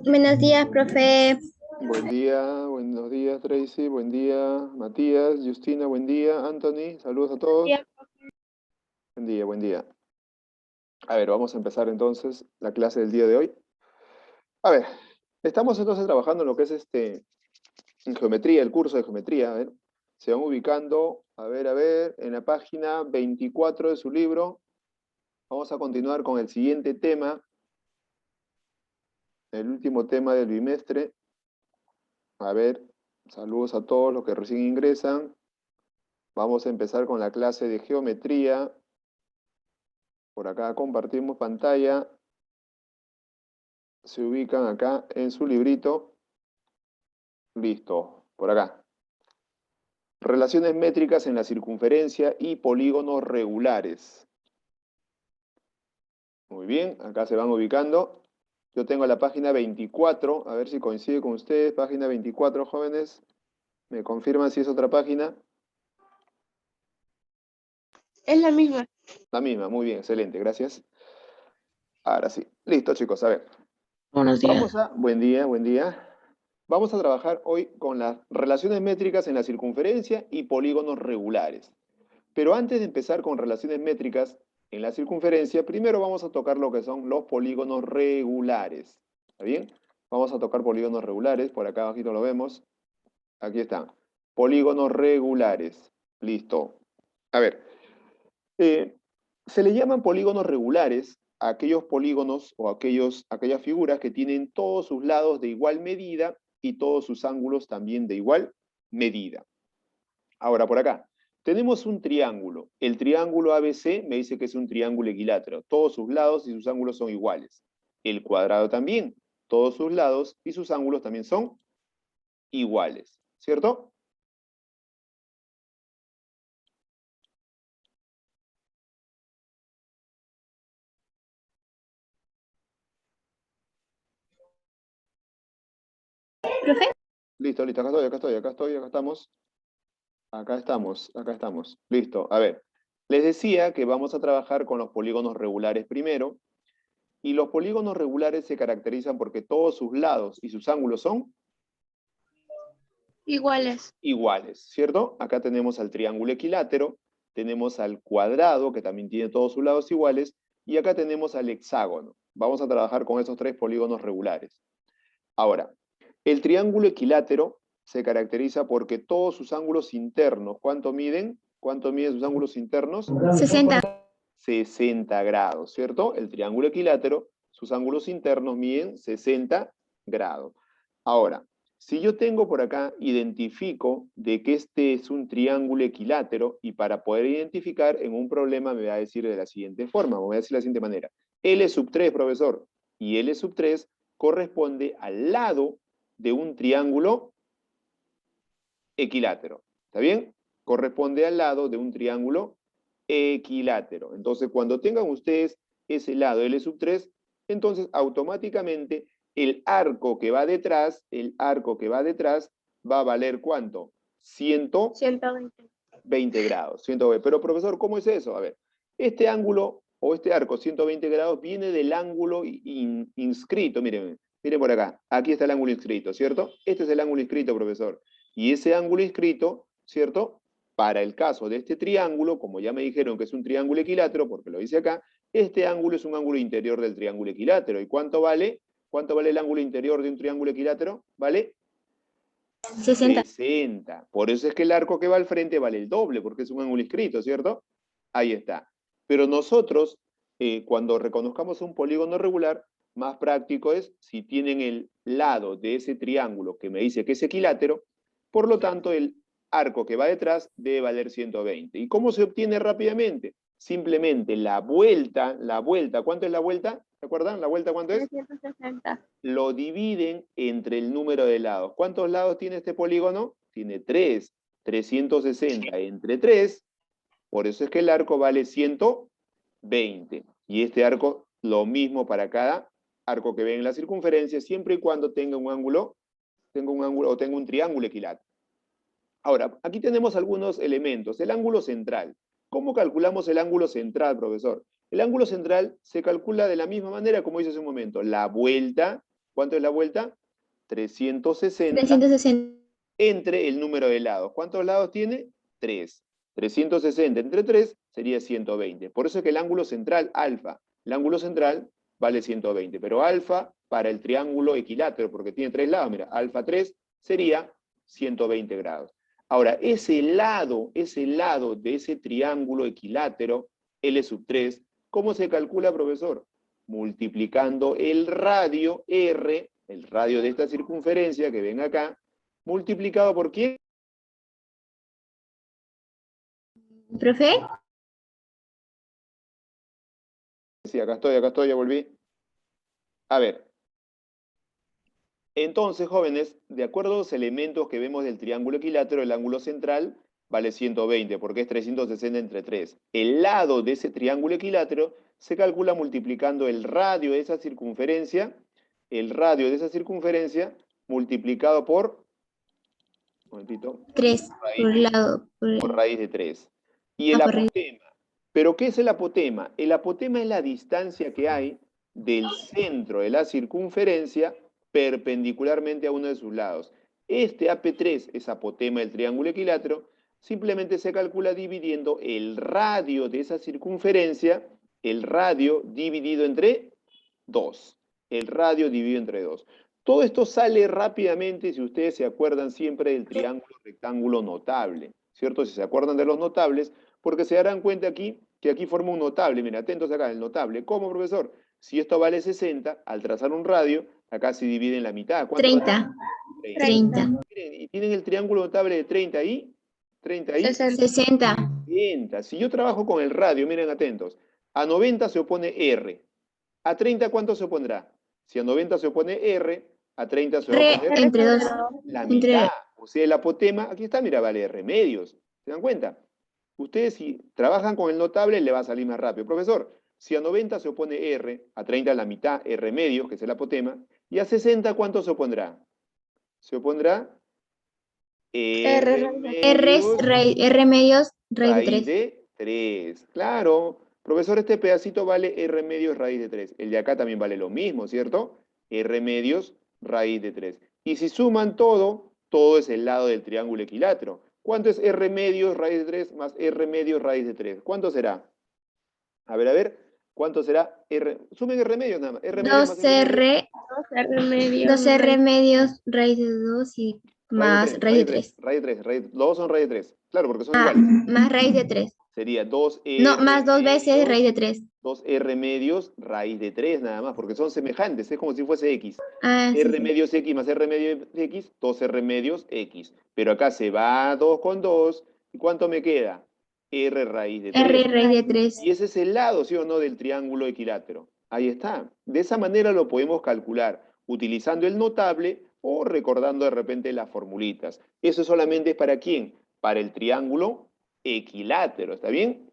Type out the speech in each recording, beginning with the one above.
Buenos días, profe. Buen día, buenos días Tracy, buen día Matías, Justina, buen día Anthony, saludos a todos. Buen día, buen día. A ver, vamos a empezar entonces la clase del día de hoy. A ver, estamos entonces trabajando en lo que es en geometría, el curso de geometría. A ver, se van ubicando, a ver, en la página 24 de su libro. Vamos a continuar con el siguiente tema, el último tema del bimestre. A ver, saludos a todos los que recién ingresan. Vamos a empezar con la clase de geometría. Por acá compartimos pantalla. Se ubican acá en su librito. Listo, por acá. Relaciones métricas en la circunferencia y polígonos regulares. Muy bien, acá se van ubicando. Yo tengo la página 24, a ver si coincide con ustedes. Página 24, jóvenes. ¿Me confirman si es otra página? Es la misma. La misma, muy bien, excelente, gracias. Ahora sí. Listo, chicos, a ver. Buenos días. Buen día, buen día. Vamos a trabajar hoy con las relaciones métricas en la circunferencia y polígonos regulares. Pero antes de empezar con relaciones métricas en la circunferencia, primero vamos a tocar lo que son los polígonos regulares. ¿Está bien? Vamos a tocar polígonos regulares, por acá abajito lo vemos. Aquí están. Polígonos regulares. Listo. A ver, se le llaman polígonos regulares a aquellos polígonos o aquellas figuras que tienen todos sus lados de igual medida y todos sus ángulos también de igual medida. Ahora, por acá, tenemos un triángulo. El triángulo ABC me dice que es un triángulo equilátero. Todos sus lados y sus ángulos son iguales. El cuadrado también. Todos sus lados y sus ángulos también son iguales. ¿Cierto? ¿Profe? Listo, listo. Acá estamos. Acá estamos. Listo. A ver, les decía que vamos a trabajar con los polígonos regulares primero. Y los polígonos regulares se caracterizan porque todos sus lados y sus ángulos son Iguales. iguales, ¿cierto? Acá tenemos al triángulo equilátero, tenemos al cuadrado, que también tiene todos sus lados iguales, y acá tenemos al hexágono. Vamos a trabajar con esos tres polígonos regulares. Ahora, el triángulo equilátero se caracteriza porque todos sus ángulos internos, ¿cuánto miden? ¿Cuánto miden sus ángulos internos? 60. 60 grados, ¿cierto? El triángulo equilátero, sus ángulos internos miden 60 grados. Ahora, si yo tengo por acá, identifico de que este es un triángulo equilátero, y para poder identificar en un problema me va a decir de la siguiente forma, me voy a decir de la siguiente manera. L sub 3, profesor, y L sub 3 corresponde al lado de un triángulo equilátero. ¿Está bien? Corresponde al lado de un triángulo equilátero. Entonces, cuando tengan ustedes ese lado L sub 3, entonces automáticamente el arco que va detrás, va a valer ¿cuánto? 120 grados. 120. Pero profesor, ¿cómo es eso? A ver, este ángulo o este arco 120 grados viene del ángulo inscrito. Miren, miren por acá. Aquí está el ángulo inscrito, ¿cierto? Este es el ángulo inscrito, profesor. Y ese ángulo inscrito, ¿cierto? Para el caso de este triángulo, como ya me dijeron que es un triángulo equilátero, porque lo dice acá, este ángulo es un ángulo interior del triángulo equilátero. ¿Y cuánto vale? ¿Cuánto vale el ángulo interior de un triángulo equilátero? ¿Vale? 60. 60. Por eso es que el arco que va al frente vale el doble, porque es un ángulo inscrito, ¿cierto? Ahí está. Pero nosotros, cuando reconozcamos un polígono regular, más práctico es si tienen el lado de ese triángulo que me dice que es equilátero, por lo tanto el arco que va detrás debe valer 120. ¿Y cómo se obtiene rápidamente? Simplemente la vuelta, ¿cuánto es la vuelta? ¿Se acuerdan? ¿La vuelta cuánto es? 360. Lo dividen entre el número de lados. ¿Cuántos lados tiene este polígono? Tiene 3. 360 entre 3, por eso es que el arco vale 120. Y este arco, lo mismo para cada arco que ven en la circunferencia, siempre y cuando tenga un ángulo o tenga un triángulo equilátero. Ahora, aquí tenemos algunos elementos. El ángulo central. ¿Cómo calculamos el ángulo central, profesor? El ángulo central se calcula de la misma manera como hice hace un momento. La vuelta ¿Cuánto es la vuelta? 360 360. entre el número de lados. ¿Cuántos lados tiene? 3. 360 entre 3 sería 120. Por eso es que el ángulo central, alfa, el ángulo central vale 120. Pero alfa para el triángulo equilátero, porque tiene 3 lados, mira, alfa 3 sería 120 grados. Ahora, ese lado de ese triángulo equilátero, L sub 3, ¿cómo se calcula, profesor? Multiplicando el radio R, el radio de esta circunferencia que ven acá, multiplicado por ¿quién? ¿Profe? Sí, acá estoy, ya volví. A ver. Entonces, jóvenes, de acuerdo a los elementos que vemos del triángulo equilátero, el ángulo central vale 120, porque es 360 entre 3. El lado de ese triángulo equilátero se calcula multiplicando el radio de esa circunferencia, multiplicado por, un momentito, 3 por lado. por raíz de 3. Y el Por raíz. apotema. ¿Pero qué es el apotema? El apotema es la distancia que hay del centro de la circunferencia perpendicularmente a uno de sus lados. Este AP3 es apotema del triángulo equilátero, simplemente se calcula dividiendo el radio de esa circunferencia, el radio dividido entre 2. El radio dividido entre 2. Todo esto sale rápidamente si ustedes se acuerdan siempre del triángulo rectángulo notable, ¿cierto? Si se acuerdan de los notables, porque se darán cuenta aquí que aquí forma un notable. Miren, atentos acá, el notable. ¿Cómo, profesor? Si esto vale 60, al trazar un radio, acá se divide en la mitad. ¿Cuánto 30. 30. Miren, y tienen el triángulo notable de 30 ahí, 30 ahí, 60. 60. Si yo trabajo con el radio, miren atentos, a 90 se opone R. ¿A 30 cuánto se opondrá? Si a 90 se opone R, a 30 se va a oponer Entre 2. la Entre mitad. O sea, el apotema, aquí está, mira, vale R medios. ¿Se dan cuenta? Ustedes si trabajan con el notable, le va a salir más rápido. Profesor, si a 90 se opone R, a 30 la mitad, R medios, que es el apotema, y a 60, ¿cuánto se opondrá? Se opondrá R medios R medios, raíz de raíz 3. de 3. Claro. Profesor, este pedacito vale R medios raíz de 3. El de acá también vale lo mismo, ¿cierto? R medios raíz de 3. Y si suman todo, todo es el lado del triángulo equilátero. ¿Cuánto es R medios raíz de 3 más R medios raíz de 3? ¿Cuánto será? A ver. ¿Cuánto será R? Sumen R medios nada más. R medios más R medios. 2R medios, raíz de 2 y más raíz de 3. Raíz de 3. Los dos son raíz de 3. Claro, porque son iguales. Más raíz de 3. Sería 2R No, más 2 veces medios, raíz de 3. 2R medios raíz de 3 nada más, porque son semejantes, es como si fuese X. Sí, R sí. medios X más R medios X, 2R medios X. Pero acá se va 2 con 2, ¿y cuánto me queda? R raíz de 3. R raíz de 3. Y ese es el lado, ¿sí o no?, del triángulo equilátero. Ahí está. De esa manera lo podemos calcular, utilizando el notable o recordando de repente las formulitas. Eso solamente es para ¿quién? Para el triángulo equilátero, ¿está bien?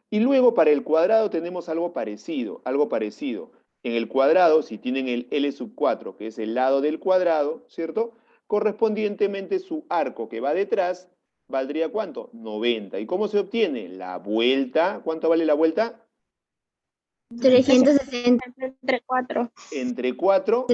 Y luego para el cuadrado tenemos algo parecido, En el cuadrado, si tienen el L sub 4, que es el lado del cuadrado, ¿cierto? Correspondientemente su arco que va detrás, ¿valdría cuánto? 90. ¿Y cómo se obtiene? La vuelta, ¿cuánto vale la vuelta? 360. Entre 4. Entre 4.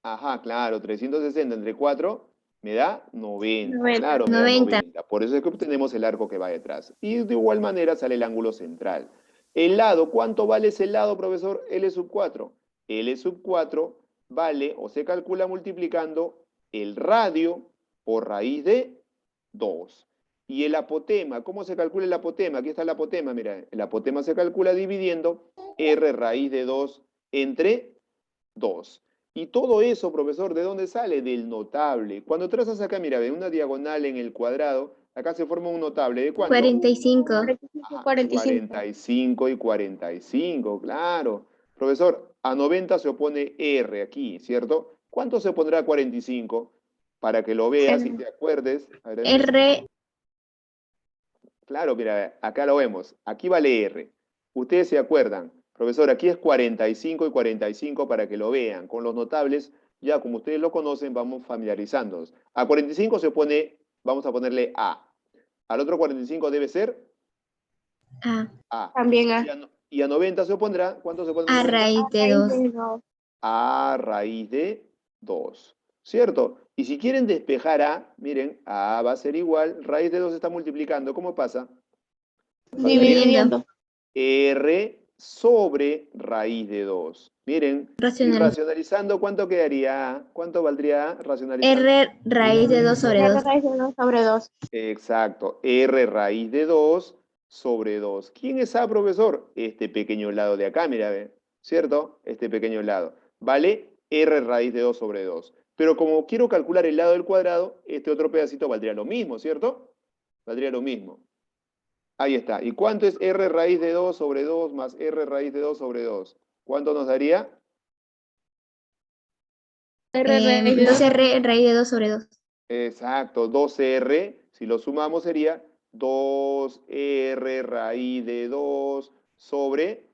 Ajá, claro, 360 entre 4 me da 90. 90. Claro, me da 90. 90. Por eso es que obtenemos el arco que va detrás. Y de igual manera sale el ángulo central. El lado, ¿cuánto vale ese lado, profesor? L sub 4. L sub 4 vale o se calcula multiplicando el radio por raíz de 2. Y el apotema, ¿cómo se calcula el apotema? Aquí está el apotema, mira, el apotema se calcula dividiendo R raíz de 2 entre 2. Y todo eso, profesor, ¿de dónde sale? Del notable. Cuando trazas acá, mira, de una diagonal en el cuadrado, acá se forma un notable. ¿De cuánto? 45. Ajá, 45 y 45, claro. Profesor, a 90 se opone R aquí, ¿cierto? ¿Cuánto se pondrá a 45? Para que lo veas y te acuerdes. A ver, R. claro, mira, acá lo vemos. Aquí vale R. Ustedes se acuerdan. Profesor, aquí es 45 y 45 para que lo vean. Con los notables, ya como ustedes lo conocen, vamos familiarizándonos. A 45 se pone, vamos a ponerle A. Al otro 45 debe ser A. A. También A. Y a 90 se opondrá, ¿cuánto se pone a A 90? raíz de 2. A raíz de 2, ¿cierto? Y si quieren despejar A, miren, A va a ser igual, raíz de 2 está multiplicando, ¿cómo pasa? Pasaría Dividiendo. R sobre raíz de 2. Miren, y Racional. racionalizando, ¿cuánto quedaría? ¿Cuánto valdría racionalizando? R raíz de 2 sobre R 2. raíz de 2 sobre 2. Exacto, R raíz de 2 sobre 2. ¿Quién es A, profesor? Este pequeño lado de acá, mira, ve, ¿cierto? Este pequeño lado. Vale R raíz de 2 sobre 2. Pero como quiero calcular el lado del cuadrado, este otro pedacito valdría lo mismo, ¿cierto? Valdría lo mismo. Ahí está. ¿Y cuánto es R raíz de 2 sobre 2 más R raíz de 2 sobre 2? ¿Cuánto nos daría? R raíz de 2. 2R raíz de 2 sobre 2. Exacto, 2R, si lo sumamos sería 2R raíz de 2 sobre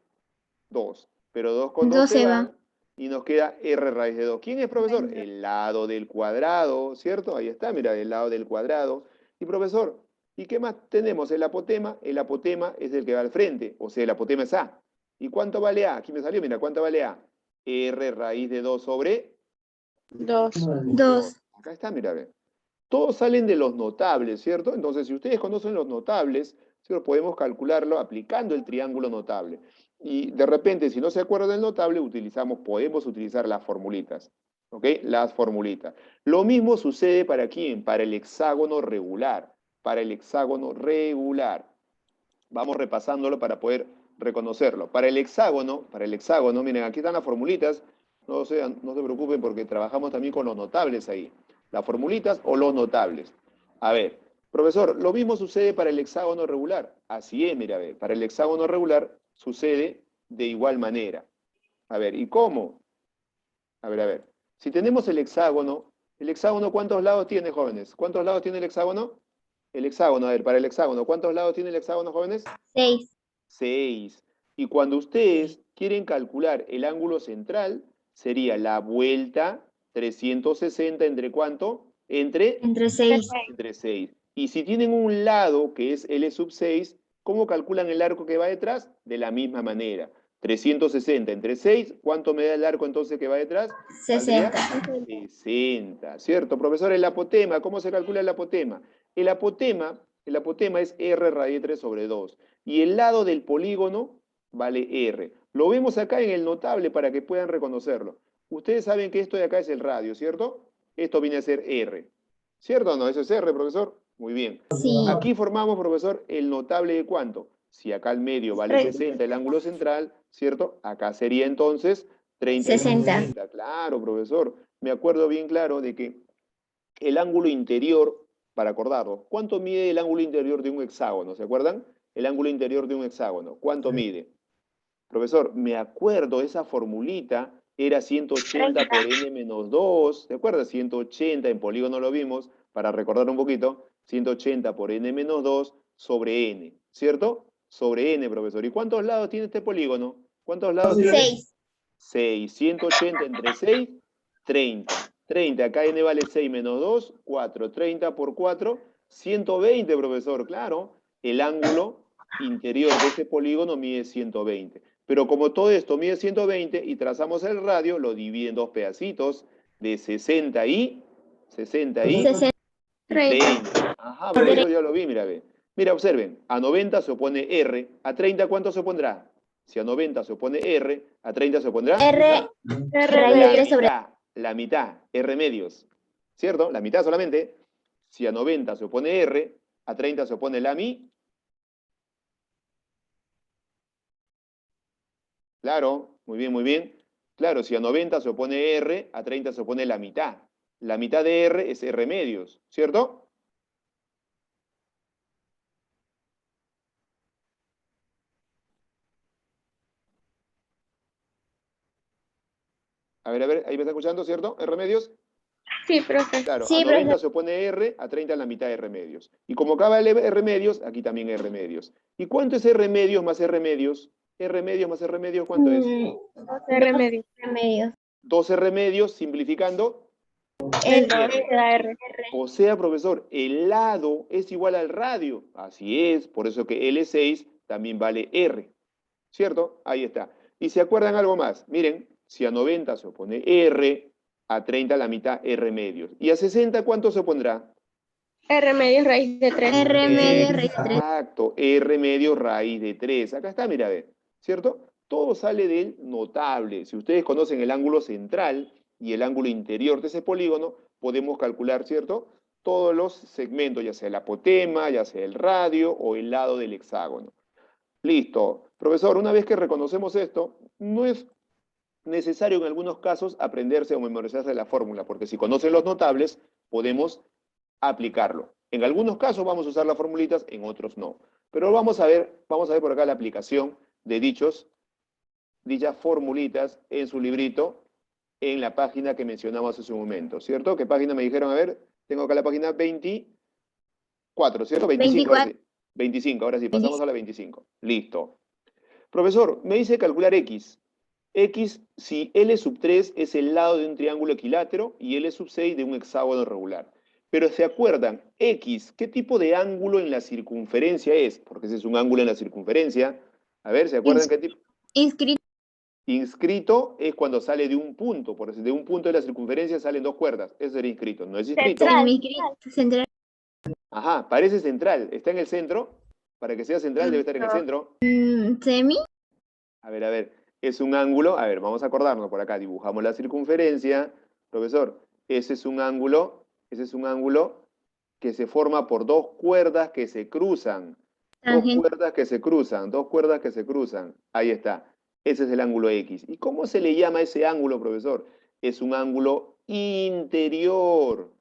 2. Pero 2 con 2 se 12 va. van y nos queda R raíz de 2. ¿Quién es, profesor? El lado del cuadrado, ¿cierto? Ahí está, mira, el lado del cuadrado. Y, profesor, ¿y qué más tenemos? El apotema es el que va al frente, o sea, el apotema es A. ¿Y cuánto vale A? Aquí me salió, mira, ¿cuánto vale A? R raíz de 2 sobre 2. 2. Acá está, mira, ve. Todos salen de los notables, ¿cierto? Entonces, si ustedes conocen los notables, ¿cierto? Podemos calcularlo aplicando el triángulo notable. Y de repente, si no se acuerdan del notable, podemos utilizar las formulitas, ¿ok? Las formulitas. Lo mismo sucede para quién, para el hexágono regular. Para el hexágono regular. Vamos repasándolo para poder reconocerlo. Para el hexágono, miren, aquí están las formulitas. No se preocupen porque trabajamos también con los notables ahí. Las formulitas o los notables. A ver, profesor, lo mismo sucede para el hexágono regular. Así es, mira, a ver, para el hexágono regular sucede de igual manera. A ver, ¿y cómo? A ver. Si tenemos el hexágono, ¿cuántos lados tiene, jóvenes? ¿Cuántos lados tiene el hexágono? El hexágono, a ver, para el hexágono, ¿cuántos lados tiene el hexágono, jóvenes? 6. 6. Y cuando ustedes quieren calcular el ángulo central, sería la vuelta 360 ¿entre cuánto? Entre 6. 6. Y si tienen un lado que es L sub 6, ¿cómo calculan el arco que va detrás? De la misma manera. 360 entre 6, ¿cuánto me da el arco entonces que va detrás? 60. 60, ¿cierto? Profesor, el apotema, ¿cómo se calcula el apotema? El apotema es R raíz de 3 sobre 2. Y el lado del polígono vale R. Lo vemos acá en el notable para que puedan reconocerlo. Ustedes saben que esto de acá es el radio, ¿cierto? Esto viene a ser R. ¿Cierto o no? ¿Eso es R, profesor? Muy bien. Sí. Aquí formamos, profesor, el notable de cuánto. Si acá al medio vale 60 el ángulo central, ¿cierto? Acá sería entonces 30 y 60. Claro, profesor. Me acuerdo bien claro de que el ángulo interior, para acordarlo, ¿cuánto mide el ángulo interior de un hexágono? ¿Se acuerdan? El ángulo interior de un hexágono. ¿Cuánto mide? Profesor, me acuerdo, esa formulita era 180 por n menos 2. ¿Se acuerda? 180, en polígono lo vimos, para recordar un poquito, 180 por n menos 2 sobre n, ¿cierto? Sobre n, profesor. ¿Y cuántos lados tiene este polígono? ¿Cuántos lados tiene? 6. 6. 180 entre 6, 30. 30, acá n vale 6 menos 2, 4. 30 por 4, 120, profesor, claro. El ángulo interior de este polígono mide 120. Pero como todo esto mide 120 y trazamos el radio, lo divide en dos pedacitos de 60 y 30. Ajá, profesor, ya lo vi, mira, ve. Mira, observen, a 90 se opone R, a 30 ¿cuánto se opondrá? Si a 90 se opone R, a 30 se opondrá R raíz de 3 sobre la mitad, R medios, ¿cierto? La mitad solamente. Si a 90 se opone R, a 30 se opone la mi. Claro, muy bien, muy bien. Claro, si a 90 se opone R, a 30 se opone la mitad. La mitad de R es R medios, ¿cierto? A ver, ahí me está escuchando, ¿cierto? R medios. Sí, profe. Claro, Sí, a 90 profesor. se opone R, a 30 la mitad de R medios. Y como acá vale R medios, aquí también R medios. ¿Y cuánto es R medios más R medios? R medios más R medios, ¿cuánto es? 2R medios. 2 R medios, simplificando. El 2 da R. O sea, profesor, el lado es igual al radio. Así es, por eso que L6 también vale R. ¿Cierto? Ahí está. Y se acuerdan algo más. Miren, Si a 90 se opone R, a 30 la mitad R medios. ¿Y a 60 cuánto se opondrá? R medios raíz de 3. R medio raíz de 3. Exacto, R medio raíz de 3. Acá está, mira, a ver, ¿cierto? Todo sale del notable. Si ustedes conocen el ángulo central y el ángulo interior de ese polígono, podemos calcular, ¿cierto? Todos los segmentos, ya sea el apotema, ya sea el radio o el lado del hexágono. Listo. Profesor, una vez que reconocemos esto, no es necesario en algunos casos aprenderse o memorizarse la fórmula, porque si conocen los notables, podemos aplicarlo. En algunos casos vamos a usar las formulitas, en otros no. Pero vamos a ver por acá la aplicación de dichas formulitas en su librito, en la página que mencionamos hace un momento, ¿cierto? ¿Qué página me dijeron? A ver, tengo acá la página 24, ¿cierto? 25, 24. ahora sí. 25, ahora sí, pasamos a la 25. Listo. Profesor, me dice calcular X. X, si L sub 3 es el lado de un triángulo equilátero y L sub 6 de un hexágono regular. Pero ¿se acuerdan? X, ¿qué tipo de ángulo en la circunferencia es? Porque ese es un ángulo en la circunferencia. A ver, ¿se acuerdan qué tipo? Inscrito. Inscrito es cuando sale de un punto. Porque de un punto de la circunferencia salen dos cuerdas. Eso sería inscrito. No es inscrito. Central. Ajá, parece central. ¿Está en el centro? Para que sea central debe estar en el centro. Semi. A ver. Es un ángulo. A ver, vamos a acordarnos por acá. Dibujamos la circunferencia. Profesor, ese es un ángulo que se forma por dos cuerdas que se cruzan. Dos cuerdas que se cruzan. Ahí está. Ese es el ángulo X. ¿Y cómo se le llama ese ángulo, profesor? Es un ángulo interior.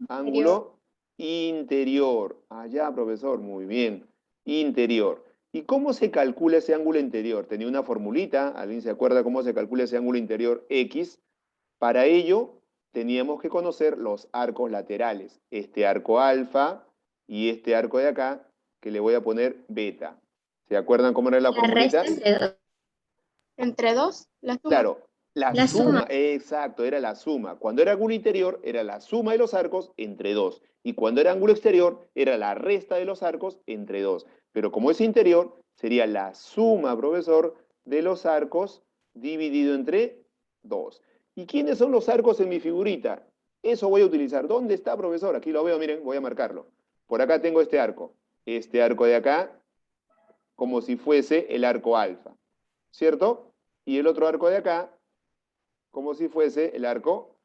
Ángulo interior. Allá, profesor, muy bien. Interior. ¿Y cómo se calcula ese ángulo interior? Tenía una formulita. ¿Alguien se acuerda cómo se calcula ese ángulo interior X? Para ello, teníamos que conocer los arcos laterales. Este arco alfa y este arco de acá, que le voy a poner beta. ¿Se acuerdan cómo era la formulita? ¿Entre 2? La suma. Claro, la suma, exacto, era la suma. Cuando era ángulo interior, era la suma de los arcos entre 2. Y cuando era ángulo exterior, era la resta de los arcos entre 2. Pero como es interior, sería la suma, profesor, de los arcos dividido entre 2. ¿Y quiénes son los arcos en mi figurita? Eso voy a utilizar. ¿Dónde está, profesor? Aquí lo veo, miren, voy a marcarlo. Por acá tengo este arco. Este arco de acá, como si fuese el arco alfa. ¿Cierto? Y el otro arco de acá, como si fuese el arco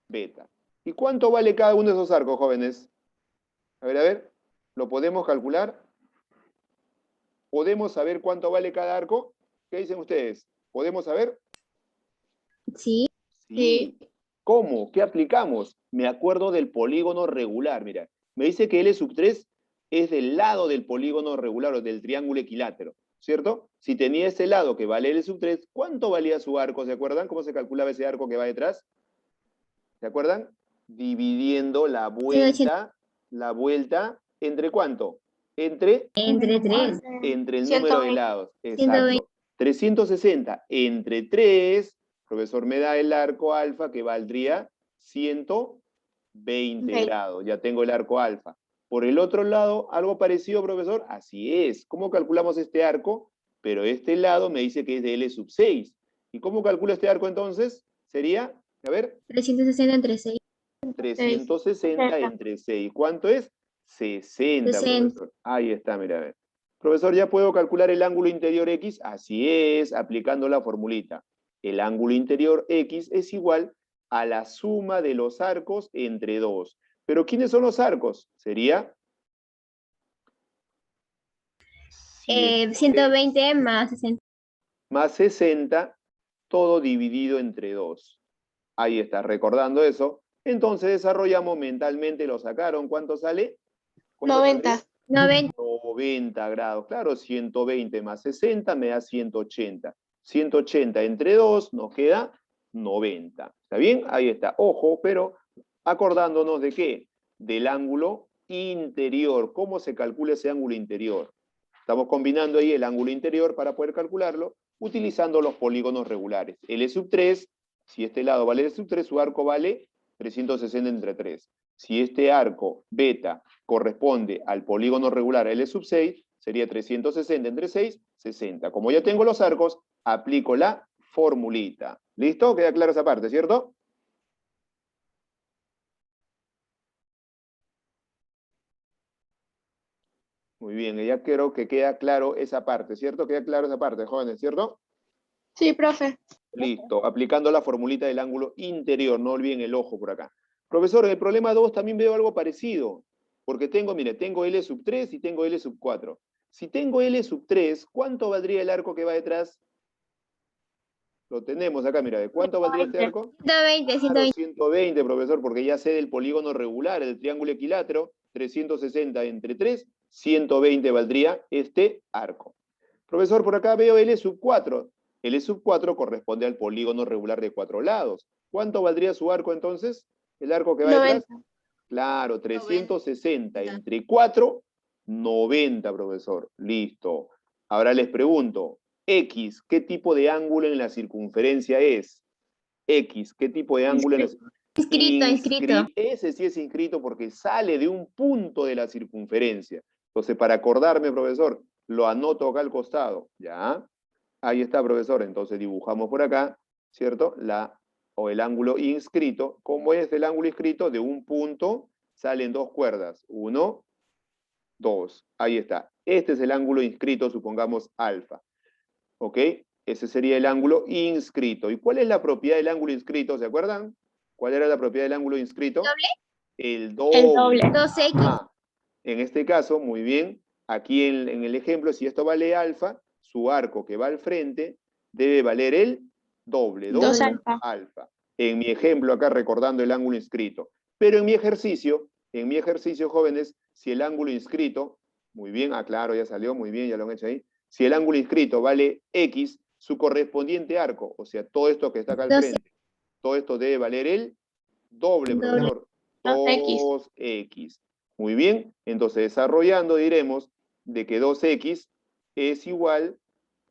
beta. ¿Y cuánto vale cada uno de esos arcos, jóvenes? A ver, ¿lo podemos calcular? ¿Podemos saber cuánto vale cada arco? ¿Qué dicen ustedes? ¿Podemos saber? Sí. Sí. ¿Cómo? ¿Qué aplicamos? Me acuerdo del polígono regular, mira. Me dice que L sub 3 es del lado del polígono regular o del triángulo equilátero, ¿cierto? Si tenía ese lado que vale L sub 3, ¿cuánto valía su arco? ¿Se acuerdan cómo se calculaba ese arco que va detrás? ¿Se acuerdan? Dividiendo la vuelta, ¿entre cuánto? Entre 3. el número de lados. Exacto. 120. 360 entre 3, profesor, me da el arco alfa que valdría 120 grados. Ya tengo el arco alfa. Por el otro lado, algo parecido, profesor. Así es. ¿Cómo calculamos este arco? Pero este lado me dice que es de L sub 6. ¿Y cómo calculo este arco entonces? Sería, a ver. 360 entre 6. 360 entre 6. ¿Cuánto es? 60, profesor. Ahí está, mira, a ver. Profesor, ¿ya puedo calcular el ángulo interior X? Así es, aplicando la formulita. El ángulo interior X es igual a la suma de los arcos entre 2. ¿Pero quiénes son los arcos? Sería 120 más 60. Más 60, todo dividido entre 2. Ahí está, recordando eso. Entonces desarrollamos mentalmente, lo sacaron. ¿Cuánto sale? 90. 90 grados. Claro, 120 más 60 me da 180. 180 entre 2 nos queda 90. ¿Está bien? Ahí está. Ojo, pero acordándonos de qué? Del ángulo interior. ¿Cómo se calcula ese ángulo interior? Estamos combinando ahí el ángulo interior para poder calcularlo utilizando los polígonos regulares. L sub 3, si este lado vale L sub 3, su arco vale 360 entre 3. Si este arco beta corresponde al polígono regular L sub 6, sería 360 entre 6, 60. Como ya tengo los arcos, aplico la formulita. ¿Listo? Queda claro esa parte, ¿cierto? Muy bien, ya creo que queda claro esa parte, ¿cierto? Queda claro esa parte, jóvenes, ¿cierto? Sí, profe. Listo, aplicando la formulita del ángulo interior, no olviden el ojo por acá. Profesor, en el problema 2 también veo algo parecido, porque tengo, mire, tengo L sub 3 y tengo L sub 4. Si tengo L sub 3, ¿cuánto valdría el arco que va detrás? Lo tenemos acá, mira, ¿de cuánto valdría este 120. arco? 120, Claro, 120. 120, profesor, porque ya sé del polígono regular, el triángulo equilátero, 360 entre 3, 120 valdría este arco. Profesor, por acá veo L sub 4. L sub 4 corresponde al polígono regular de 4 lados. ¿Cuánto valdría su arco entonces? ¿El arco que va detrás? 90. Claro, 360 entre 4, 90, profesor. Listo. Ahora les pregunto, X, ¿qué tipo de ángulo en la circunferencia es? X, ¿qué tipo de ángulo en la Inscrito. Ese sí es inscrito porque sale de un punto de la circunferencia. Entonces, para acordarme, profesor, lo anoto acá al costado. ¿Ya? Ahí está, profesor. Entonces dibujamos por acá, ¿cierto? El ángulo inscrito. ¿Cómo es el ángulo inscrito? De un punto salen dos cuerdas. 1, 2. Ahí está. Este es el ángulo inscrito, supongamos alfa. ¿Ok? Ese sería el ángulo inscrito. ¿Y cuál es la propiedad del ángulo inscrito? ¿Se acuerdan? ¿Cuál era la propiedad del ángulo inscrito? ¿Doble? El El doble. doble. 2X. Ajá. En este caso, muy bien, aquí en el ejemplo, si esto vale alfa, su arco que va al frente debe valer el doble, 2 2 alfa. alfa. En mi ejemplo acá recordando el ángulo inscrito. Pero en mi ejercicio, jóvenes, si el ángulo inscrito, muy bien, claro, ya salió, muy bien, ya lo han hecho ahí. Si el ángulo inscrito vale X, su correspondiente arco, o sea, todo esto que está acá al 2X. frente, todo esto debe valer el doble, profesor. 2X. 2X. Muy bien, entonces desarrollando diremos de que 2X es igual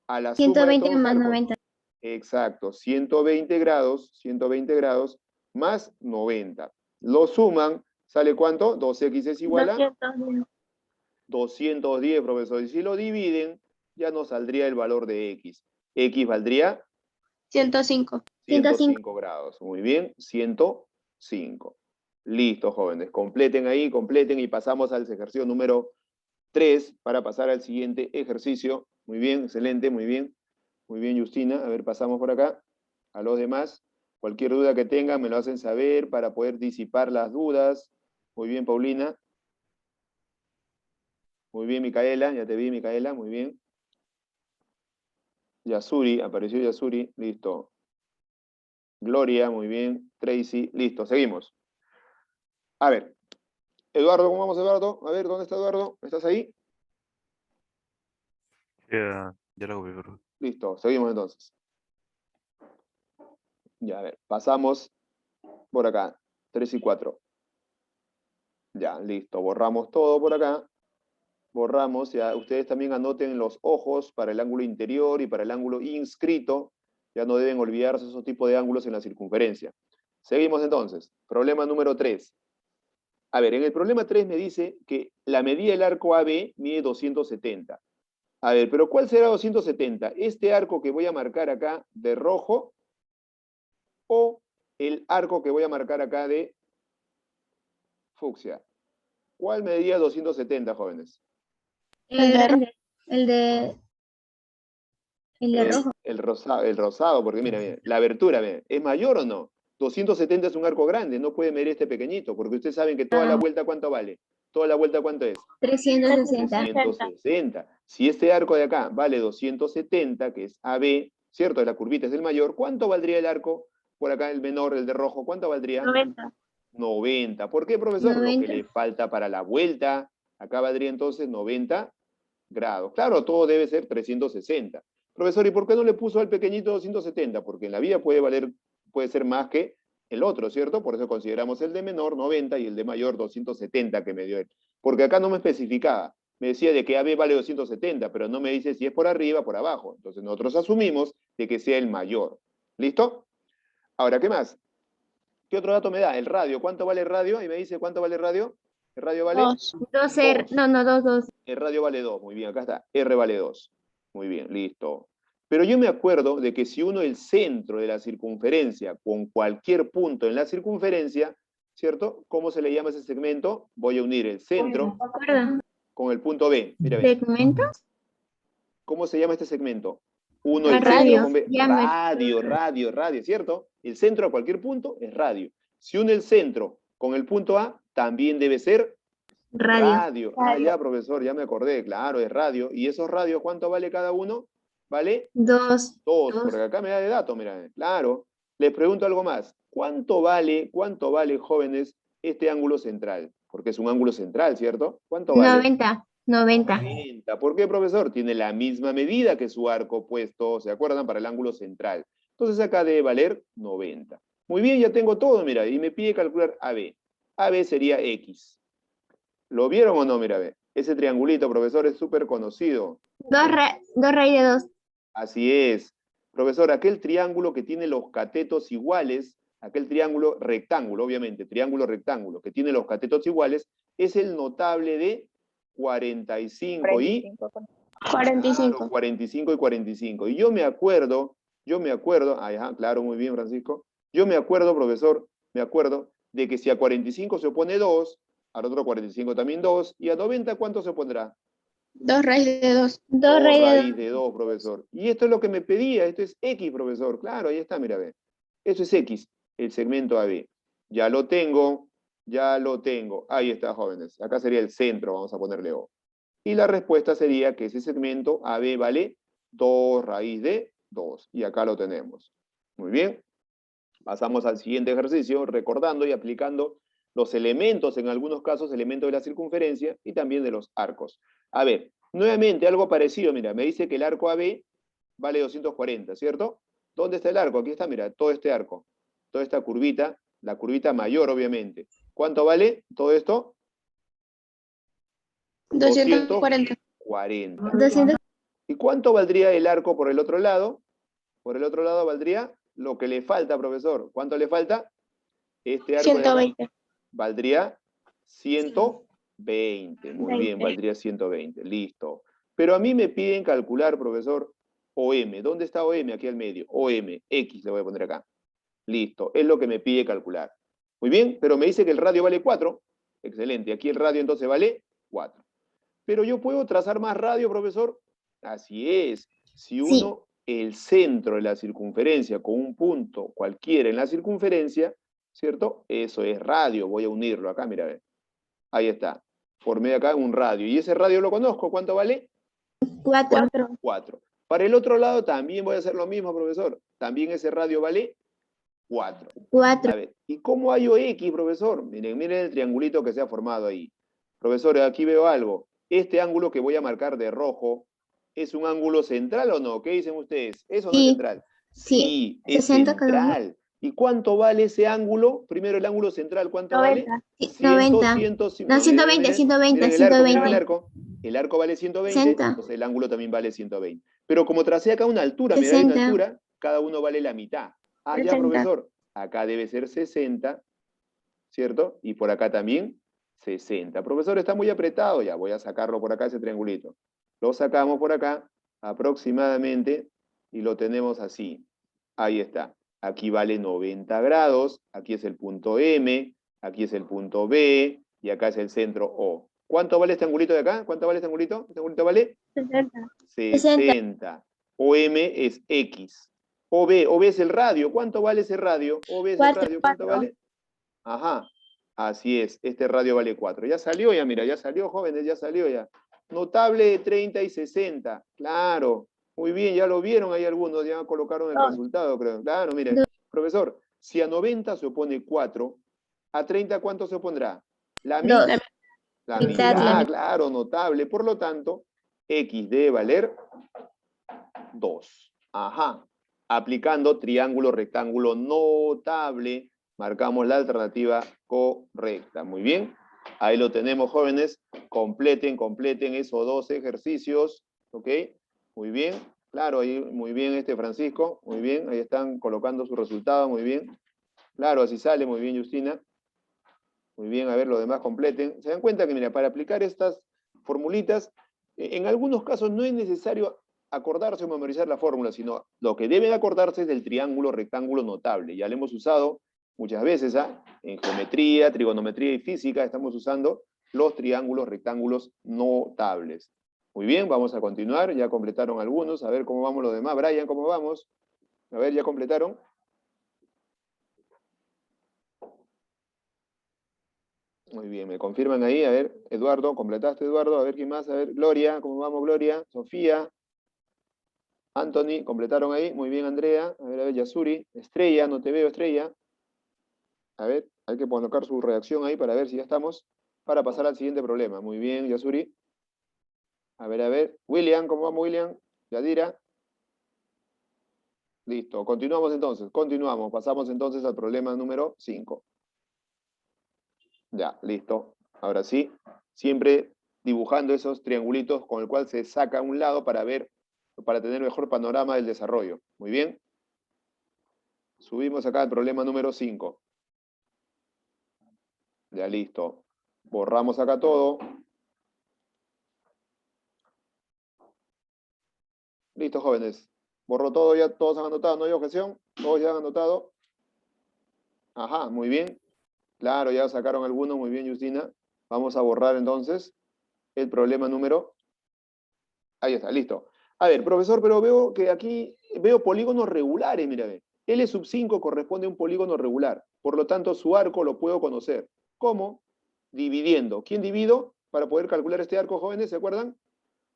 a la suma de 120 todos los más arcos. 90. Exacto, 120 grados más 90. Lo suman, ¿sale cuánto? 2X es igual a 210. 210, profesor. Y si lo dividen, ya nos saldría el valor de X. X valdría 105. 105 grados. Muy bien, 105. Listo, jóvenes. Completen ahí, completen y pasamos al ejercicio número 3 para pasar al siguiente ejercicio. Muy bien, excelente, muy bien. Muy bien, Justina. A ver, pasamos por acá. A los demás, cualquier duda que tengan me lo hacen saber para poder disipar las dudas. Muy bien, Paulina. Muy bien, Micaela. Ya te vi, Micaela. Muy bien. Yasuri, apareció Yasuri. Listo. Gloria, muy bien. Tracy, listo. Seguimos. A ver, Eduardo, ¿cómo vamos, Eduardo? A ver, ¿dónde está Eduardo? ¿Estás ahí? Ya lo vi, bro. Listo, seguimos entonces. Ya, a ver, pasamos por acá. 3 y 4. Ya, listo. Borramos todo por acá. Borramos, ya ustedes también anoten los ojos para el ángulo interior y para el ángulo inscrito. Ya no deben olvidarse esos tipos de ángulos en la circunferencia. Seguimos entonces. Problema número 3. A ver, en el problema 3 me dice que la medida del arco AB mide 270. A ver, pero ¿cuál será 270? ¿Este arco que voy a marcar acá de rojo o el arco que voy a marcar acá de fucsia? ¿Cuál medía 270, jóvenes? El de El de rojo. El rosado, porque mira, la abertura, mira, ¿es mayor o no? 270 es un arco grande, no puede medir este pequeñito, porque ustedes saben que toda la vuelta, ¿cuánto vale? Toda la vuelta, ¿cuánto es? 360. 360. Si este arco de acá vale 270, que es AB, ¿cierto? La curvita es el mayor, ¿cuánto valdría el arco? Por acá el menor, el de rojo, ¿cuánto valdría? 90. 90. ¿Por qué, profesor? 90. Lo que le falta para la vuelta. Acá valdría entonces 90 grados. Claro, todo debe ser 360. Profesor, ¿y por qué no le puso al pequeñito 270? Porque en la vida puede ser más que el otro, ¿cierto? Por eso consideramos el de menor 90 y el de mayor 270 que me dio él. Porque acá no me especificaba. Me decía de que AB vale 270, pero no me dice si es por arriba o por abajo. Entonces nosotros asumimos de que sea el mayor. ¿Listo? Ahora, ¿qué más? ¿Qué otro dato me da? El radio. ¿Cuánto vale el radio? Y me dice, ¿cuánto vale el radio? El radio vale 2. 2R. Dos. No, 2. El radio vale 2. Muy bien, acá está. R vale 2. Muy bien, listo. Pero yo me acuerdo de que si uno el centro de la circunferencia con cualquier punto en la circunferencia, ¿cierto? ¿Cómo se le llama ese segmento? Voy a unir el centro con el punto B. Mira, ve. ¿Segmento? ¿Cómo se llama este segmento? Uno Ah, el centro radio. con B. Ya me- Radio, ¿cierto? El centro a cualquier punto es radio. Si une el centro con el punto A, también debe ser Radio. Ah, ya, profesor, ya me acordé. Claro, es radio. ¿Y esos radios cuánto vale cada uno? ¿Vale? 2. 2, porque acá me da de datos, mira. Claro. Les pregunto algo más. ¿Cuánto vale, jóvenes, este ángulo central? Porque es un ángulo central, ¿cierto? ¿Cuánto vale? 90. 90. 90. ¿Por qué, profesor? Tiene la misma medida que su arco opuesto, ¿se acuerdan? Para el ángulo central. Entonces acá debe valer 90. Muy bien, ya tengo todo, mira, y me pide calcular AB. AB sería X. ¿Lo vieron o no? Mira, ve. Ese triangulito, profesor, es súper conocido. 2 raíz de 2. Así es. Profesor, aquel triángulo que tiene los catetos iguales, aquel triángulo rectángulo, obviamente, triángulo rectángulo, que tiene los catetos iguales, es el notable de 45 y 45. Claro, 45 y 45. Y yo me acuerdo, ajá, claro, muy bien, Francisco. Yo me acuerdo, profesor, de que si a 45 se opone 2, al otro 45 también 2, y a 90, ¿cuánto se opondrá? 2 raíz de 2. 2 raíz de Raíz de 2, profesor. Y esto es lo que me pedía, esto es X, profesor. Claro, ahí está, mira, ve. Eso es X, el segmento AB. Ya lo tengo. Ahí está, jóvenes. Acá sería el centro, vamos a ponerle O. Y la respuesta sería que ese segmento AB vale 2 raíz de 2. Y acá lo tenemos. Muy bien. Pasamos al siguiente ejercicio, recordando y aplicando los elementos, en algunos casos, elementos de la circunferencia y también de los arcos. A ver, nuevamente algo parecido, mira, me dice que el arco AB vale 240, ¿cierto? ¿Dónde está el arco? Aquí está, mira, todo este arco, toda esta curvita, la curvita mayor, obviamente. ¿Cuánto vale todo esto? 240. 240. 200. ¿Y cuánto valdría el arco por el otro lado? Por el otro lado valdría lo que le falta, profesor. ¿Cuánto le falta? Este arco de acá 120. valdría 120. Muy bien, valdría 120. Listo. Pero a mí me piden calcular, profesor, OM. ¿Dónde está OM? Aquí al medio. OM. X le voy a poner acá. Listo. Es lo que me pide calcular. Muy bien, pero me dice que el radio vale 4. Excelente. Aquí el radio entonces vale 4. Pero yo puedo trazar más radio, profesor. Así es. Si uno, el centro de la circunferencia con un punto cualquiera en la circunferencia, ¿cierto? Eso es radio. Voy a unirlo acá, mira, ve. Ahí está. Formé acá un radio. Y ese radio lo conozco. ¿Cuánto vale? 4. 4. Para el otro lado también voy a hacer lo mismo, profesor. También ese radio vale 4. 4. A ver, ¿y cómo hallo X, profesor? Miren el triangulito que se ha formado ahí. Profesor, aquí veo algo. Este ángulo que voy a marcar de rojo, ¿es un ángulo central o no? ¿Qué dicen ustedes? ¿Es o no es Sí. central? Sí. Es 60 cada uno. central. ¿Y cuánto vale ese ángulo? Primero el ángulo central, ¿cuánto 90. vale? 90. 100, No, 120, 120, miren el arco, miren 120. el arco. El arco vale 120, 60. entonces el ángulo también vale 120. Pero como tracé acá una altura, mirá, hay una 60. altura, cada uno vale la mitad. Ah, ya, 60. profesor. Acá debe ser 60, ¿cierto? Y por acá también 60. Profesor, está muy apretado. Ya, voy a sacarlo por acá, ese triangulito. Lo sacamos por acá, aproximadamente, y lo tenemos así. Ahí está. Aquí vale 90 grados, aquí es el punto M, aquí es el punto B, y acá es el centro O. ¿Cuánto vale este angulito de acá? ¿Cuánto vale este angulito? Este angulito vale 60. 60. OM es X. OB es el radio. ¿Cuánto vale ese radio? OB es el 4. radio. ¿Cuánto vale? Ajá. Así es. Este radio vale 4. Ya salió ya, mira, ya salió, jóvenes, ya salió ya. Notable de 30 y 60. Claro. Muy bien, ya lo vieron ahí algunos, ya colocaron el resultado, creo. Claro, mire. Profesor, si a 90 se opone 4, ¿a 30 cuánto se opondrá? La Dos. mitad. La Mitad, mitad, la mitad. claro, notable. Por lo tanto, X debe valer 2. Ajá. Aplicando triángulo rectángulo notable, marcamos la alternativa correcta. Muy bien. Ahí lo tenemos, jóvenes. Completen esos 2 ejercicios. ¿Ok? Muy bien. Claro, ahí muy bien Francisco. Muy bien. Ahí están colocando su resultado. Muy bien. Claro, así sale. Muy bien, Justina. Muy bien, a ver, los demás completen. Se dan cuenta que, mira, para aplicar estas formulitas, en algunos casos no es necesario acordarse o memorizar la fórmula, sino lo que deben acordarse es del triángulo rectángulo notable. Ya lo hemos usado muchas veces, ¿ah? En geometría, trigonometría y física estamos usando los triángulos rectángulos notables. Muy bien, vamos a continuar. Ya completaron algunos. A ver cómo vamos los demás. Brian, ¿cómo vamos? A ver, ¿ya completaron? Muy bien, me confirman ahí. A ver, Eduardo, ¿completaste, Eduardo? A ver, ¿quién más? A ver, Gloria, ¿cómo vamos, Gloria? Sofía. Anthony, ¿completaron ahí? Muy bien, Andrea. A ver, Yasuri. Estrella, no te veo, Estrella. A ver, hay que colocar su reacción ahí para ver si ya estamos. Para pasar al siguiente problema. Muy bien, Yasuri. A ver. William, ¿cómo vamos, William? Yadira. Listo, continuamos entonces. Continuamos. Pasamos entonces al problema número 5. Ya, listo. Ahora sí, siempre dibujando esos triangulitos con el cual se saca un lado para ver, para tener mejor panorama del desarrollo. Muy bien. Subimos acá al problema número 5. Ya, listo. Borramos acá todo. Listo, jóvenes. Borró todo, ya todos han anotado, ¿no hay objeción? Todos ya han anotado. Ajá, muy bien. Claro, ya sacaron algunos, muy bien, Justina. Vamos a borrar entonces el problema número. Ahí está, listo. A ver, profesor, pero veo que aquí veo polígonos regulares, mira, ve. L sub 5 corresponde a un polígono regular. Por lo tanto, su arco lo puedo conocer. ¿Cómo? Dividiendo. ¿Quién divido para poder calcular este arco, jóvenes? ¿Se acuerdan?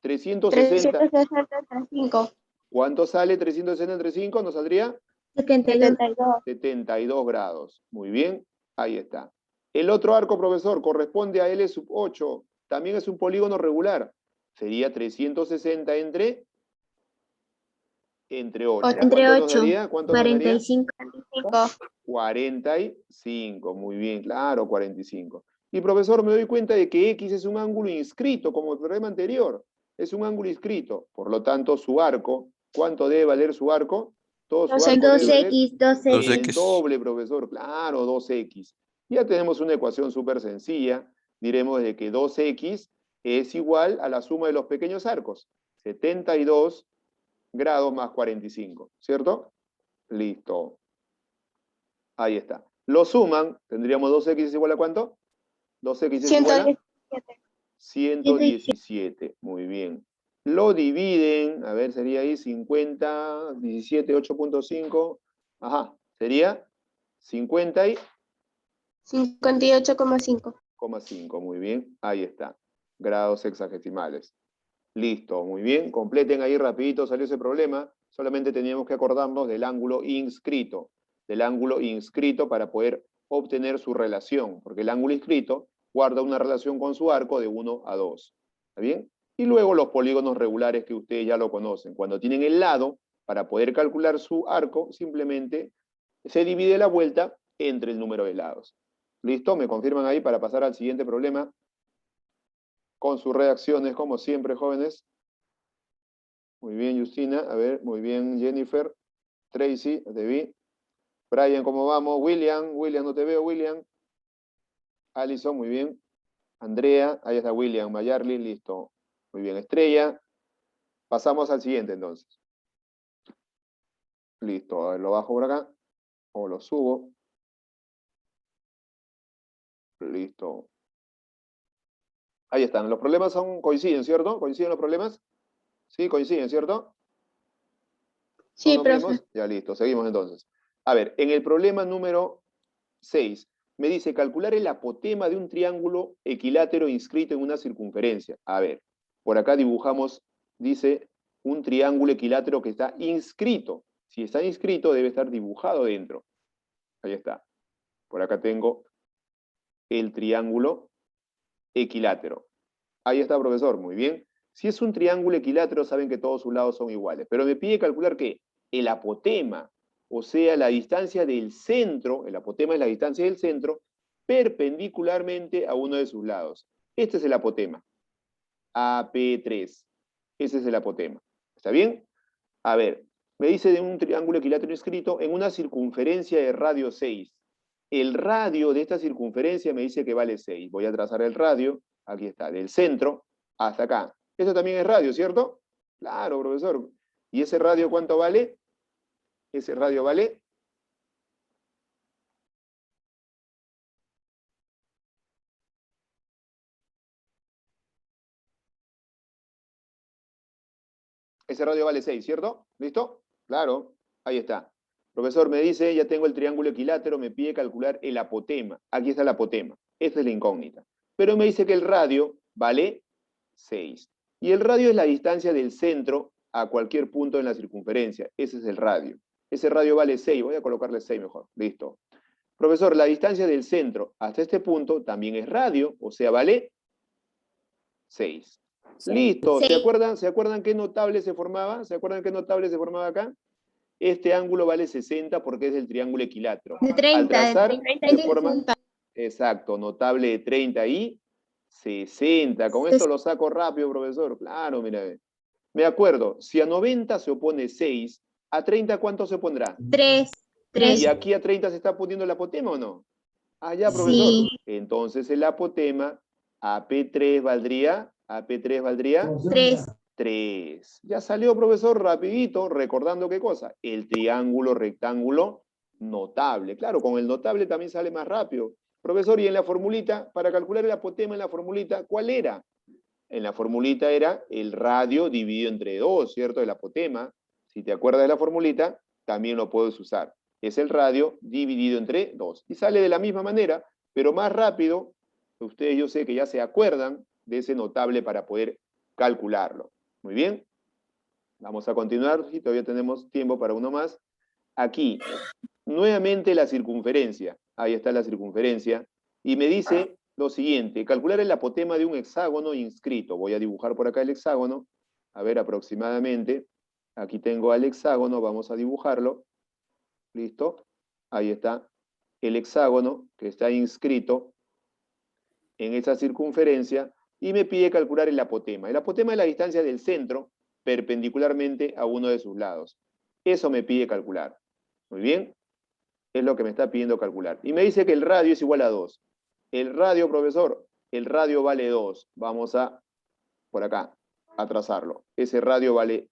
360. 360 entre 5. ¿Cuánto sale 360 entre 5? ¿Nos saldría? 72. 72. 72 grados. Muy bien, ahí está. El otro arco, profesor, corresponde a L sub 8. También es un polígono regular. Sería 360 entre 8. Entre ¿Cuánto nos 8. daría? ¿Cuánto nos daría? 45. 45, muy bien, claro, 45. Y profesor, me doy cuenta de que X es un ángulo inscrito, como el problema anterior. Es un ángulo inscrito. Por lo tanto, su arco, ¿cuánto debe valer su arco? Todo su arco debe valer 2X, 2X. el doble, profesor. Claro, 2X. Ya tenemos una ecuación súper sencilla. Diremos de que 2X es igual a la suma de los pequeños arcos. 72 grados más 45, ¿cierto? Listo. Ahí está. Lo suman, tendríamos 2X es igual a ¿cuánto? 2X es igual a 117. Muy bien. Lo dividen, a ver, sería ahí 50, 17, 8.5. Ajá, sería 50 y 58,5. 5, muy bien. Ahí está. Grados sexagesimales. Listo, muy bien. Completen ahí rapidito, salió ese problema. Solamente teníamos que acordarnos del ángulo inscrito. Del ángulo inscrito para poder obtener su relación. Porque el ángulo inscrito guarda una relación con su arco de 1 a 2. ¿Está bien? Y luego los polígonos regulares que ustedes ya lo conocen. Cuando tienen el lado, para poder calcular su arco, simplemente se divide la vuelta entre el número de lados. ¿Listo? ¿Me confirman ahí para pasar al siguiente problema? Con sus reacciones, como siempre, jóvenes. Muy bien, Justina. A ver, muy bien, Jennifer. Tracy, te vi. Brian, ¿cómo vamos? William, no te veo, William. Alison, muy bien. Andrea, ahí está William. Mayarly, listo. Muy bien, Estrella. Pasamos al siguiente, entonces. Listo, a ver, lo bajo por acá. O lo subo. Listo. Ahí están. Los problemas coinciden, ¿cierto? ¿Coinciden los problemas? Sí, coinciden, ¿cierto? Sí, ¿No nos profe. vemos? Ya listo, seguimos entonces. A ver, en el problema número 6, me dice calcular el apotema de un triángulo equilátero inscrito en una circunferencia. A ver, por acá dibujamos, dice, un triángulo equilátero que está inscrito. Si está inscrito, debe estar dibujado dentro. Ahí está. Por acá tengo el triángulo equilátero. Ahí está, profesor, muy bien. Si es un triángulo equilátero, saben que todos sus lados son iguales. Pero me pide calcular ¿qué? El apotema, o sea, la distancia del centro, el apotema es la distancia del centro, perpendicularmente a uno de sus lados. Este es el apotema. AP3. Ese es el apotema. ¿Está bien? A ver, me dice de un triángulo equilátero inscrito en una circunferencia de radio 6. El radio de esta circunferencia me dice que vale 6. Voy a trazar el radio. Aquí está, del centro hasta acá. Esto también es radio, ¿cierto? Claro, profesor. ¿Y ese radio cuánto vale? Ese radio vale. Ese radio vale 6, ¿cierto? ¿Listo? Claro, ahí está. Profesor, me dice, ya tengo el triángulo equilátero, me pide calcular el apotema. Aquí está el apotema. Esta es la incógnita. Pero me dice que el radio vale 6. Y el radio es la distancia del centro a cualquier punto en la circunferencia. Ese es el radio. Ese radio vale 6. Voy a colocarle 6 mejor. Listo. Profesor, la distancia del centro hasta este punto también es radio, o sea, vale 6. Listo. Sí. ¿Se acuerdan qué notable se formaba? ¿Se acuerdan qué notable se formaba acá? Este ángulo vale 60 porque es del triángulo equilátero. De 30. Al trazar, de 30 se forma, exacto, notable de 30 y 60. Con esto lo saco rápido, profesor. Claro, mira. Me acuerdo, si a 90 se opone 6, ¿a 30 cuánto se pondrá? 3. ¿Y aquí a 30 se está poniendo el apotema o no? Ah, ya, profesor. Sí. Entonces el apotema AP3 valdría, 3. 3. Ya salió, profesor, rapidito, recordando qué cosa. El triángulo rectángulo notable. Claro, con el notable también sale más rápido. Profesor, y en la formulita, para calcular el apotema en la formulita, ¿cuál era? En la formulita era el radio dividido entre 2, ¿cierto? El apotema. Si te acuerdas de la formulita, también lo puedes usar. Es el radio dividido entre 2. Y sale de la misma manera, pero más rápido. Ustedes yo sé que ya se acuerdan de ese notable para poder calcularlo. Muy bien. Vamos a continuar, y todavía tenemos tiempo para uno más. Aquí, nuevamente la circunferencia. Ahí está la circunferencia. Y me dice lo siguiente, calcular el apotema de un hexágono inscrito. Voy a dibujar por acá el hexágono. A ver, aproximadamente. Aquí tengo al hexágono, vamos a dibujarlo. ¿Listo? Ahí está el hexágono que está inscrito en esa circunferencia y me pide calcular el apotema. El apotema es la distancia del centro perpendicularmente a uno de sus lados. Eso me pide calcular. Muy bien. Es lo que me está pidiendo calcular. Y me dice que el radio es igual a 2. El radio, profesor, el radio vale 2. Vamos a, por acá, a trazarlo. Ese radio vale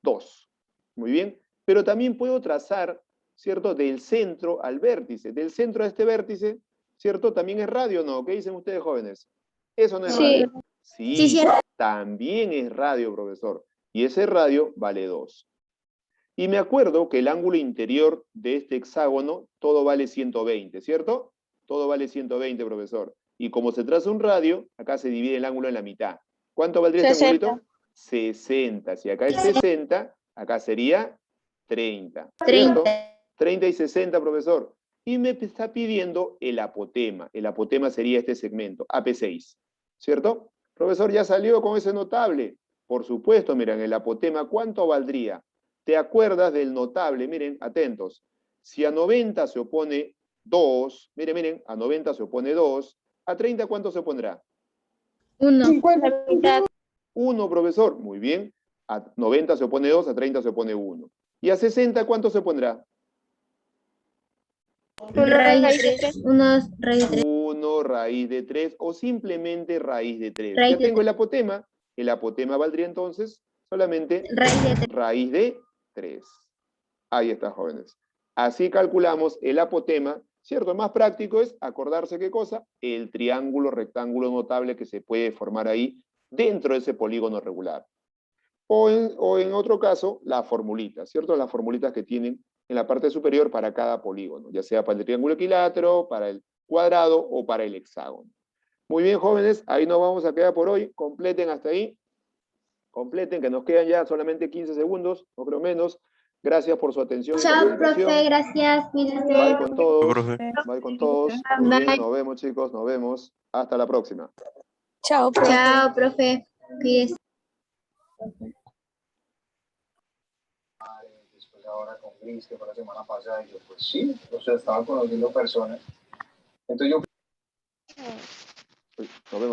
2. Muy bien. Pero también puedo trazar, ¿cierto? Del centro al vértice. Del centro a este vértice, ¿cierto? También es radio, ¿no? ¿Qué dicen ustedes, jóvenes? ¿Eso no es radio? Sí, cierto. también es radio, profesor. Y ese radio vale 2. Y me acuerdo que el ángulo interior de este hexágono, todo vale 120, ¿cierto? Todo vale 120, profesor. Y como se traza un radio, acá se divide el ángulo en la mitad. ¿Cuánto valdría este ángulo? 60. Si acá es 60, acá sería 30. 30. 30 y 60, profesor. Y me está pidiendo el apotema. El apotema sería este segmento, AP6. ¿Cierto? Profesor, ya salió con ese notable. Por supuesto, miren, el apotema, ¿cuánto valdría? ¿Te acuerdas del notable? Miren, atentos. Si a 90 se opone 2, miren, a 90 se opone 2, ¿a 30 cuánto se opondrá? 1. 1, profesor. Muy bien. A 90 se opone 2, a 30 se opone 1. ¿Y a 60 cuánto se pondrá? Raíz de 3. 1 raíz de 3. 1 raíz de 3 o simplemente raíz de 3. Raíz Ya de tengo el apotema. El apotema valdría entonces solamente raíz de 3. Ahí está, jóvenes. Así calculamos el apotema, ¿cierto? Más práctico es acordarse qué cosa, el triángulo rectángulo notable que se puede formar ahí dentro de ese polígono regular. O en otro caso, la formulita, ¿cierto? Las formulitas que tienen en la parte superior para cada polígono, ya sea para el triángulo equilátero, para el cuadrado o para el hexágono. Muy bien, jóvenes, ahí nos vamos a quedar por hoy. Completen hasta ahí. Completen, que nos quedan ya solamente 15 segundos, no creo menos. Gracias por su atención. Chao, profe, gracias. Bye con todos. profe. Bye con todos. Muy bien, nos vemos, chicos, nos vemos. Hasta la próxima. Chao, profe. Chao, profe. Cuídese. Después ahora con Gris, que fue la semana pasada, y yo pues sí, o sea, estaba conociendo personas. Entonces yo... Nos vemos.